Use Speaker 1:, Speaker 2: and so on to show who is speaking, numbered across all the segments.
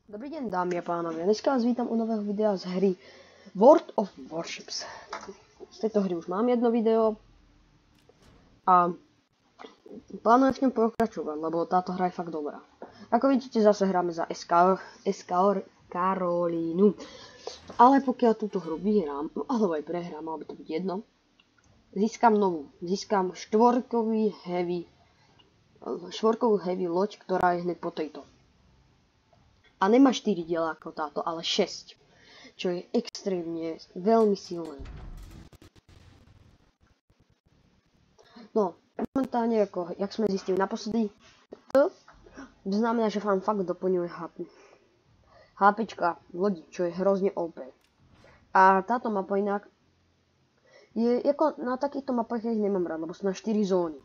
Speaker 1: Dobrý deň, dámy a pánovia. Dneska vás vítam u nového videa z hry World of Warships. Z tejto hry už mám jedno video a plánujem v ňom pokračovať, lebo táto hra je fakt dobrá. Ako vidíte, zase hráme za SK Karolínu. Ale pokiaľ túto hru vyhrám, alebo aj prehrám, malo by to byť jedno, získam novú. Získam štvorkovú heavy loď, ktorá je hneď po tejto. A nemá 4 diela ako táto, ale 6. Čo je extrémne veľmi silné. No, momentálne, jak sme zistili naposledy, to znamená, že vám fakt doplňuje HPčka lodi, čo je hrozne OP. A táto mapa inak je ako na takýchto mapách ja ich nemám rád, lebo sú na 4 zóny.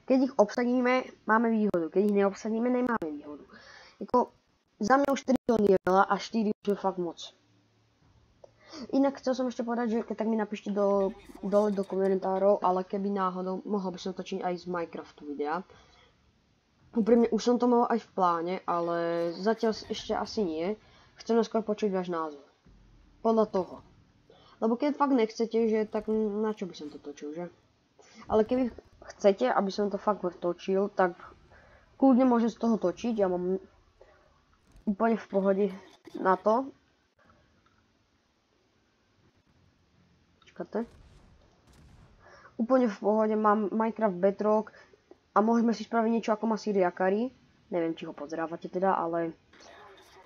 Speaker 1: Keď ich obsadíme, máme výhodu, keď ich neobsadíme, nemáme výhodu. Za mňa už 3 zóny je veľa a 4 už je fakt moc. Inak chcel som ešte povedať, že keď tak mi napíšte dole do komentárov, ale keby náhodou, mohol by som točiť aj z Minecraftu videa. Úprimne už som to mal aj v pláne, ale zatiaľ ešte asi nie. Chcem skôr počuť váš názor. Podľa toho. Lebo keď fakt nechcete, že tak na čo by som to točil, že? Ale keby chcete, aby som to fakt točil, tak kľudne môžem z toho točiť. Ja mám úplne v pohode na to. Počkajte. Úplne v pohode mám Minecraft Bedrock a môžeme si spraviť niečo ako má Syriakari. Neviem, či ho pozerávate teda, ale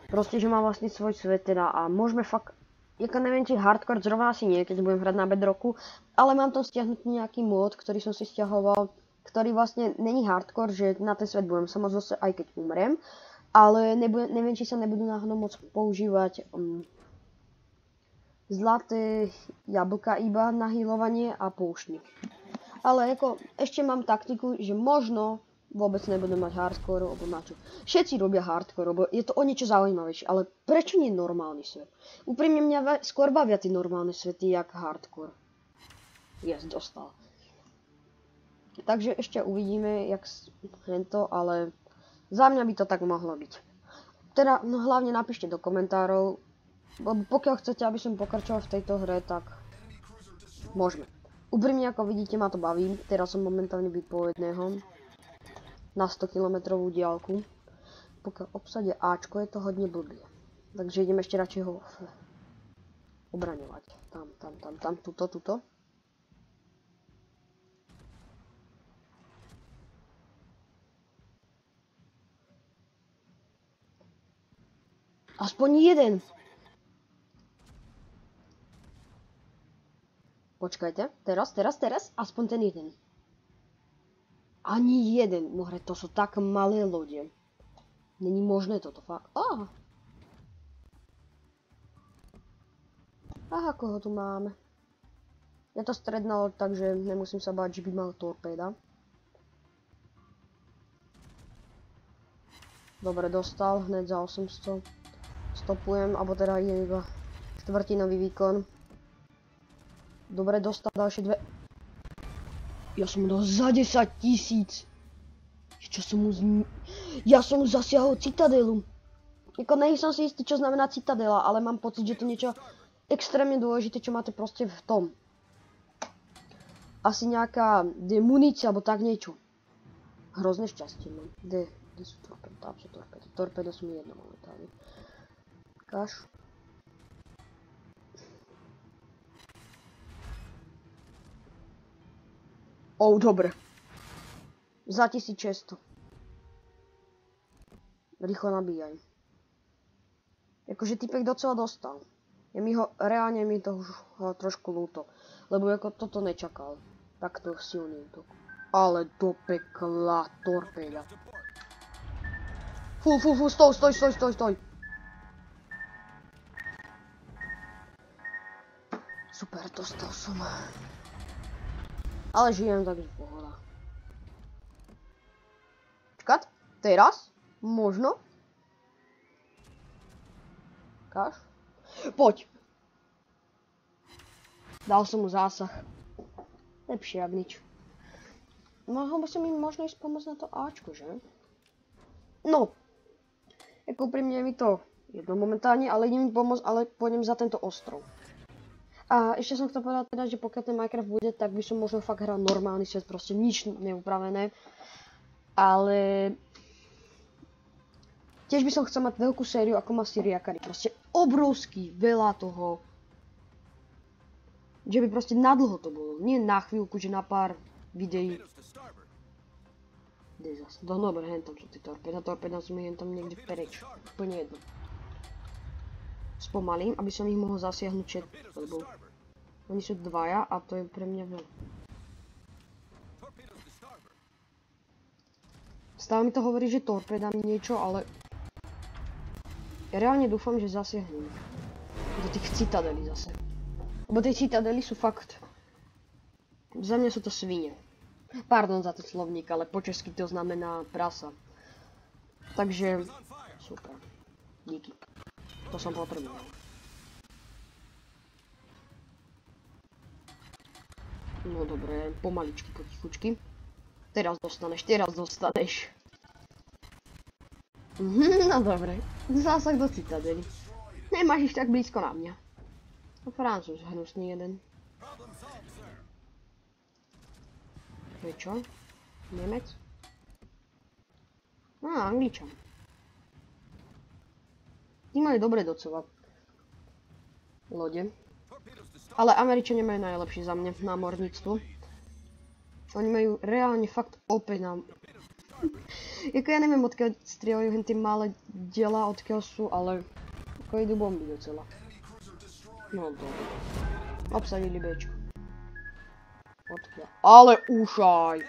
Speaker 1: proste, že má vlastne svoj svet teda a môžeme fakt, neviem, či hardcore zrovna asi nie, keď budem hrať na Bedrocku, ale mám tam stiahnutý nejaký mod, ktorý som si stiahoval, ktorý vlastne není hardcore, že na ten svet budem sa môcť zase, aj keď umrem. Ale neviem, či sa nebudú náhodou môcť používať zlaté jablka iba na healovanie a pouštník. Ale ešte mám taktiku, že možno vôbec nebudem mať hardcore, alebo na čo. Všetci robia hardcore, lebo je to o niečo zaujímavejšie, ale prečo nie normálny svet? Úprimne mňa skôr bavia tie normálne svety, jak hardcore. Yes, dostal. Takže ešte uvidíme, jak to, ale za mňa by to tak mohlo byť. Teda no, hlavne napíšte do komentárov, lebo pokiaľ chcete, aby som pokračoval v tejto hre, tak môžeme. Úprimne, ako vidíte, ma to baví. Teraz som momentálne vypovedného na 100 km diaľku. Pokiaľ obsadia Ačko, je to hodne blbie. Takže idem ešte radšej ho obraňovať. Tam, tuto. Aspoň jeden. Počkajte, teraz, aspoň ten jeden. Ani jeden, mohre, to sú tak malé lode. Není možné toto, fakt. Aha, koho tu máme? Je to stredná loď, takže nemusím sa báť, že by mal torpéda. Dobre, dostal, hneď za 800. Stopujem, alebo teda ide iba štvrtinový výkon. Dobre, dostal ďalšie dve. Ja som dal za 10 000. Ja som mu zasiahol citadelu. Nej som si istý, čo znamená citadela, ale mám pocit, že to niečo extrémne dôležité, čo máte proste v tom. Asi nejaká munícia, alebo tak niečo. Hrozné šťastie, no. Kde sú torpédy? Tam sú torpédy. Torpédy sú mi jedno momentálne. Kaš. Dobre. Za 1600. Rýchlo nabíjaj. Typek docela dostal. Reálne mi to už trošku ľúto. Lebo toto nečakal. Takto silný útok. Ale do pekla torpéda. Stoj. Super, dostal som. Ale žijem, takže pohoda. Čakať? Teraz? Možno? Kaš? Poď. Dal som mu zásah. Lepšie, jak nič. Mohol by som im možno ísť pomôcť na to Ačko, že? No. Úprimne mi to jedno momentálne, ale idem mi pomôcť, ale pôjdem za tento ostrov. A ešte som chcel povedať teda, že pokiaľ ten Minecraft bude, tak by som možno fakt hral normálny svet, proste nič neupravené. Ale tiež by som chcel mať veľkú sériu, ako má Syriakari. Proste obrovský, veľa toho. Že by proste nadlho to bolo. Nie na chvíľku, že na pár videí. Kde zase? No dobre, hentam sú tie torpéda. Torpéda sú mi hentam niekde preč. Úplne jedno. Spomalím, aby som ich mohol zasiahnuť všetko, lebo oni sú dvaja a to je pre mňa veľa. Stále mi to hovorí, že torpédami niečo, ale ja reálne dúfam, že zasiahnem do tých citadelí zase. Lebo tie citadely sú fakt, za mňa sú to svine. Pardon za ten slovník, ale po česky to znamená prasa. Takže, super. Díky. To som potreboval. No dobre, pomaličky, potichučky. Teraz dostaneš. No dobre, zásah do citadely. Nemáš ich tak blízko na mňa. No Francúz, hnusný jeden. Prečo? Nemec? Angličan. Tí majú dobre docela lode. Ale Američania majú najlepšie za mňa v námorníctvu. Oni majú reálne fakt opäť nám. Jako ja neviem odkiaľ strieľajú hen tie malé diela, odkiaľ sú, ale ako idú bomby docela. No dobre. Obsadili Bčko. Odkiaľ? Ale ušaj!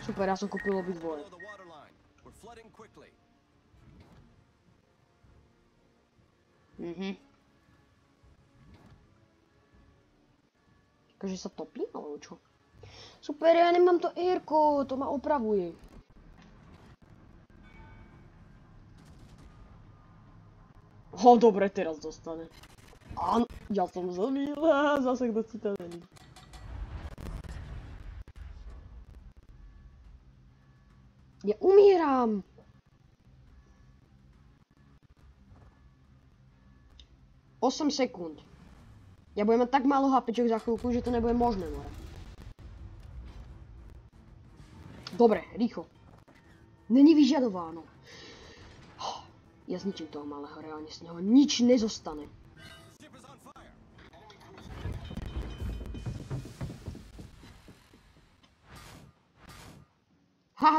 Speaker 1: Super, ja som kúpil obidvoje. Takže sa topí, alebo čo? Super, ja nemám to airko, to ma opravuje. Dobre, teraz dostane. Áno, ja som zabil, zase do citadely. Ja umieram. Osem sekúnd. Ja budem mať tak málo HPčok za chvíľku, že to nebude možné, more. Dobre, rýchlo. Není vyžadováno. Ja zničím toho malého, reálne z neho nič nezostane.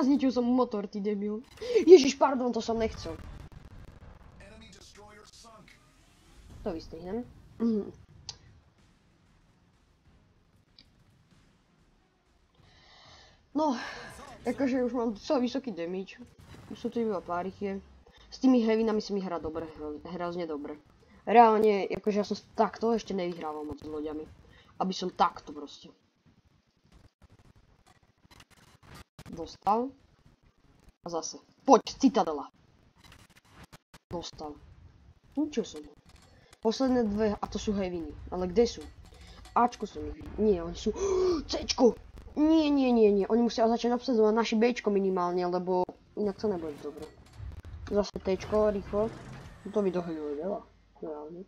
Speaker 1: Zničil som mu motor, ty debil. Ježiš, pardon, to som nechcel. To vystrihnem. No, akože už mám docela vysoký damage. Sú to iba párichie. S tými heavinami si mi hrá dobre, hrozne dobre. Reálne, akože ja som takto ešte nevyhrával moc s loďami. Aby som takto proste. Dostal. A zase. Poď, citadela. Dostal. Ničil som ho. Posledné dve, a to sú heaviny. Ale kde sú? Ačko som ich videl. Nie, oni sú... Cčko! Nie. Oni musia začať obsadzovať naši Bčko minimálne, lebo inak to nebude dobre. Zase Tčko, rýchlo. To by dohľuje veľa. Reálne.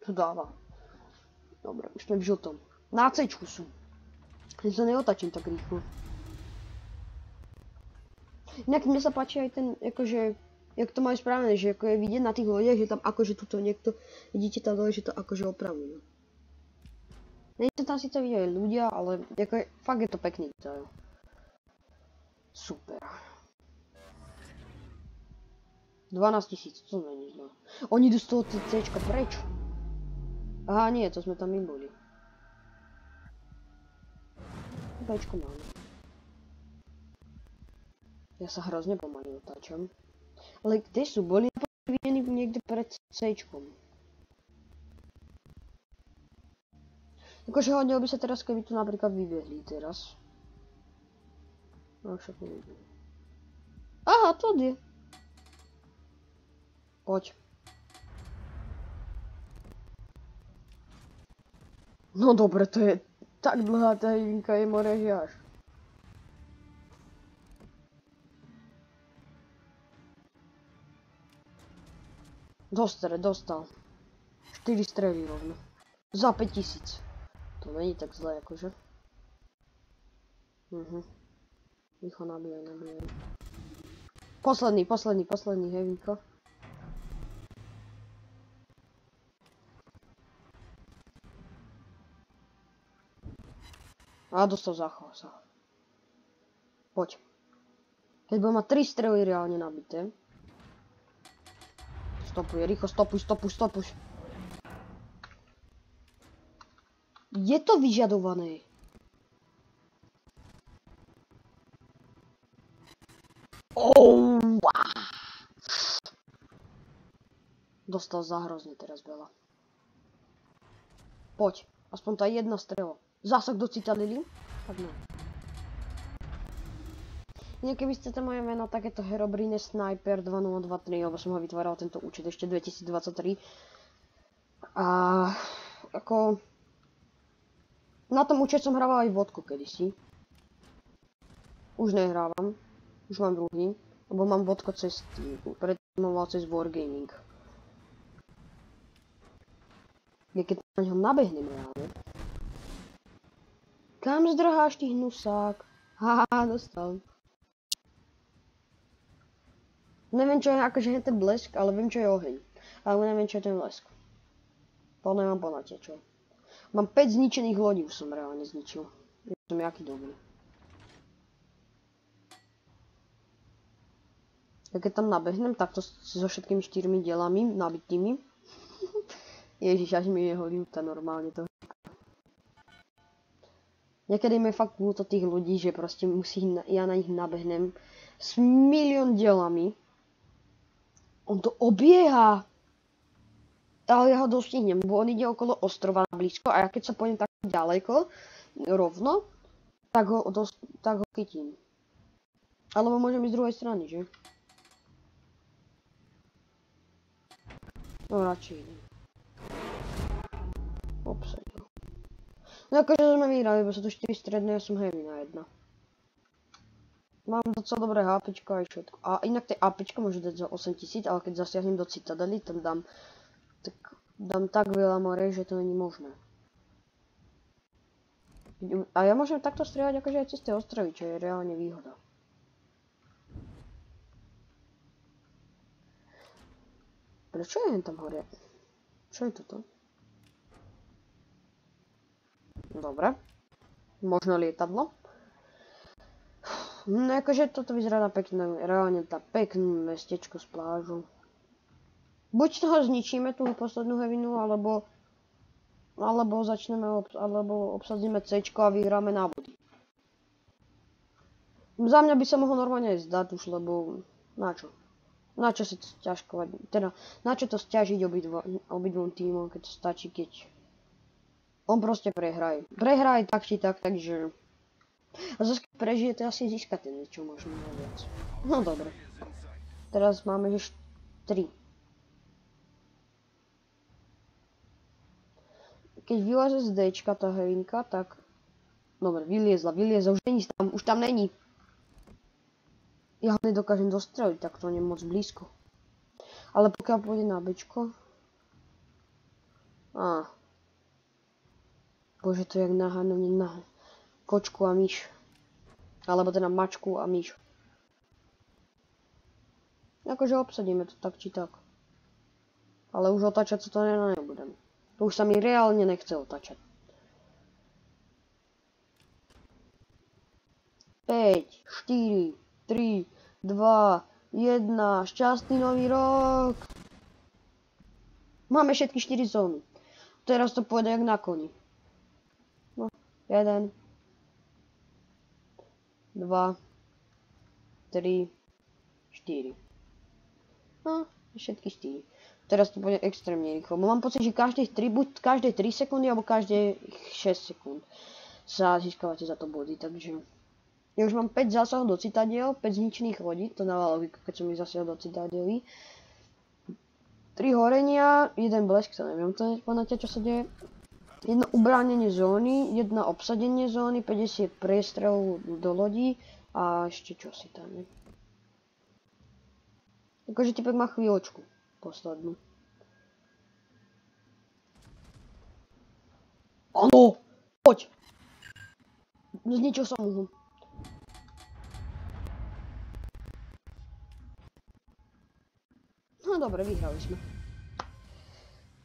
Speaker 1: To dáva. Dobre, už sme v žltom. Na Cčku sú. Ja sa neotačím tak rýchlo. Inak mne sa páči aj ten, akože, jak to majú správne, že ako je vidieť na tých lodiach, že tam akože tuto niekto, vidíte tam dole, že to akože opravujú. Nie to tam síce vidia aj ľudia, ale ako je, fakt je to pekný detail. Super. 12 000, to není zle. Oni idú z toho C-čka preč. Aha, nie, to sme tam my boli. B-čko máme. Ja sa hrozne pomaly otáčam. Ale kde sú? Boli videní niekde pred C-čkom. Akože hodilo by sa teraz, keby tu napríklad vybehli teraz. No však nevidím. Aha, to je. Poď. No dobre, to je tak dlhá tá hyvinka, je more až. Dostal. 4 strely rovno. Za 5000. To není tak zlé akože. Rýchlo nabíjaj. Posledný, hevíko. A dostal záchov. Poď. Keď budem mať 3 strely reálne nabité. Stopuje, rýchlo, stopuj. Je to vyžadované. Dostal záhrozne teraz veľa. Poď, aspoň tá jedna strela. Zásah do citadely? Tak no. Keby ste tam moje meno, tak je to Herobrine Sniper 2023, lebo som ho vytváral tento účet ešte 2023. A ako... Na tom účet som hrával aj vodku kedysi. Už nehrávam. Už mám druhý. Lebo mám vodko cez Steam. Predtým mám mal cez Wargaming. Keď na ňom nabehnem reálne. Kam zdrháš, ty hnusák? Haha, dostal. Neviem, čo je akože ten blesk, ale viem, čo je oheň. Ale neviem, čo je ten blesk. To nemám poňatie, čo je. Mám 5 zničených lodí, už som reálne zničil. Som jaký dobrý. Ja keď tam nabehnem, takto so všetkými 4 dielami nabitými. Ježiš, až mi je holivka normálne to. Niekedy mi fakt ľúto tých ľudí, že proste ja na nich nabehnem s milión dielami. On to obieha. Ale ja ho dostihnem, bo on ide okolo ostrova blízko a ja keď sa pôjdem tak ďaleko, rovno, tak ho chytím. Alebo môžem ísť z druhej strany, že? No radšej idem. Obsadil. No akože sme vyhrali, lebo sú to 4 stredné, ja som heavy na 1. Mám docela dobré HPčko aj všetko. A inak tie APčko môžu dať za 8000, ale keď zasiahnem do citadely, tam dám tak veľa more, že to není možné. A ja môžem takto strieľať akože aj cez tie ostrovy, čo je reálne výhoda. Prečo je tam hore? Čo je toto? Dobre. Možno lietadlo. No akože toto vyzerá na pekné, reálne tá pekné mestečko s plážou. Buď toho zničíme, tú poslednú hevinu, alebo obsadzíme C-čko a vyhráme na body. Za mňa by sa mohol normálne aj zdať už, lebo na čo? Na čo si to sťažkovať? Teda, na čo to sťažiť obidvom tímom, keď to stačí, keď on proste prehraje. Prehraje tak či tak, takže... A zase keď prežije, to asi získate niečo možno viac. No dobre. Teraz máme že 3. Keď vyleze z Dčka tá hevinka, tak... Dobre, vyliezla, už tam není. Ja ho nedokážem dostreliť, tak to nie je moc blízko. Ale pokiaľ pôjde na Bčko... Bože, to je jak naháňanie na kočku a myš. Alebo teda mačku a myš. Akože obsadíme to tak či tak. Ale už otáčať sa to nebudem. To už sa mi reálne nechce otáčať. 5, 4, 3, 2, 1, šťastný nový rok! Máme všetky 4 zóny. Teraz to pôjde jak na koni. No, 1, 2, 3, 4. No, všetky 4. Teraz to bude extrémne rýchlo. Mám pocit, že buď každé 3 sekundy, alebo každé 6 sekúnd sa získavate za to body, takže... Ja už mám 5 zásahov do citadiel, 5 zničených lodí, to dáva logiku, keď som ich zasiahol do citadiely. 3 horenia, 1 blesk, to neviem, to je poňatia, čo sa deje. 1 ubránenie zóny, 1 obsadenie zóny, 50 priestrelov do lodí a ešte čo si tam je. Akože typek má chvíľočku poslednú. Áno! Poď! Zničil som mu. No dobre, vyhrali sme.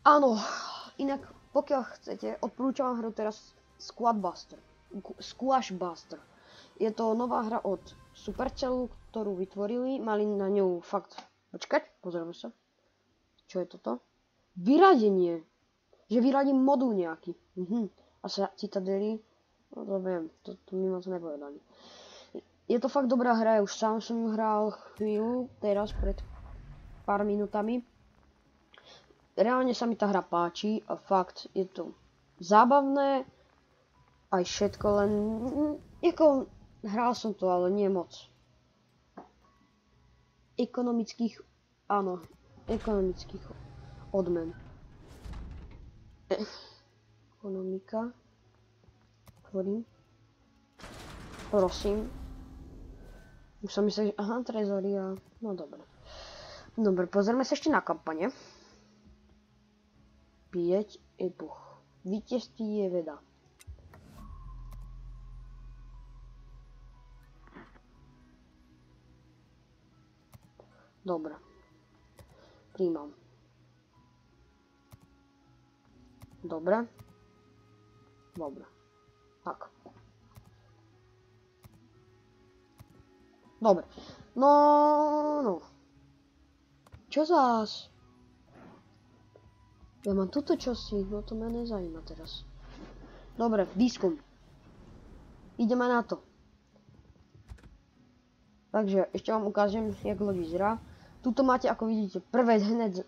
Speaker 1: Áno, inak pokiaľ chcete, odporúčam vám hru teraz Squash Buster. Je to nová hra od Supercellu, ktorú vytvorili, mali na ňu fakt... Počkať, pozrieme sa. Čo je toto? Vyradenie. Že vyradím modul nejaký. A sa Citadely, no to viem, to mi moc nepovedali. Je to fakt dobrá hra, už sám som ju hral chvíľu, teraz pred pár minútami. Reálne sa mi tá hra páči a fakt je to zábavné, aj všetko, len ako hral som to, ale nie moc. Ekonomických odmen. Ekonomika. Tvorím. Prosím. Už som myslel, že aha, trezoria. No dobre. Dobre, pozrieme sa ešte na kampane. 5 epoch. Víťazství je veda. Dobre. Príjmam. Dobre. Dobre. Tak. Dobre. No. Čo zás? Ja mám tuto čosi, no to ma nezajíma teraz. Dobre, výskum. Ideme na to. Takže ešte vám ukážem, jak loď vyzerá. Tuto máte, ako vidíte, prvé hneď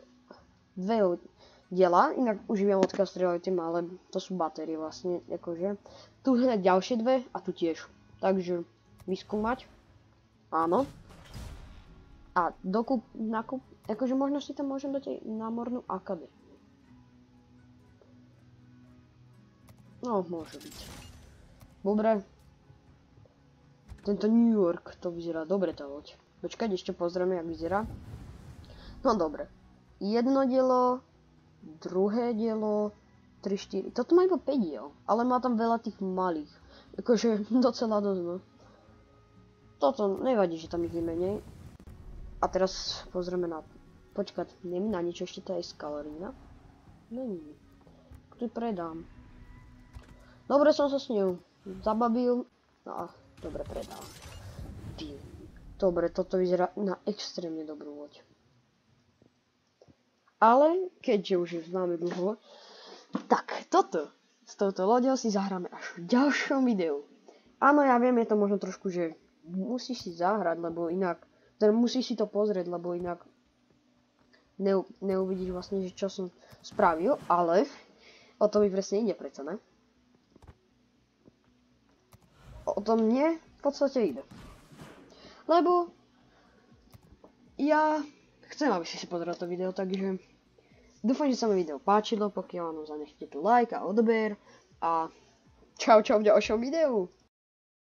Speaker 1: dve diela, inak už viem odkiaľ strieľajte ma, ale to sú batérie vlastne, akože. Tu hneď ďalšie dve a tu tiež. Takže vyskúmať. Áno. A akože možno si tam môžem dať aj námornú akadémiu. No, môže byť. Dobre. Tento New York, to vyzerá dobre tá loď. Počkať, ešte pozrieme, jak vyzerá. No dobre. Jedno dielo, druhé dielo, 3, 4. Toto má iba 5 diel, ale má tam veľa tých malých. Akože docela dosť, no. Toto nevadí, že tam ich je menej. A teraz pozrieme na... Počkať, není na niečo ešte tá eskalorína? Není. Ktorý predám. Dobre som sa s ňou zabavil. No a dobre predal. Dobre, toto vyzerá na extrémne dobrú loď. Ale keďže už je s nami dlho, tak toto s touto loďou si zahráme až v ďalšom videu. Áno, ja viem, je to možno trošku, že musíš si zahrať, lebo inak, teda musíš si to pozrieť, lebo inak neuvidíš vlastne, že čo som spravil, ale o to mi presne ide predsa, ne? O tom mne v podstate ide. Lebo ja chcem, aby si pozeral to video, takže dúfam, že sa mi video páčilo, pokiaľ vám zanechte tu like a odber a čau v ďalšom videu.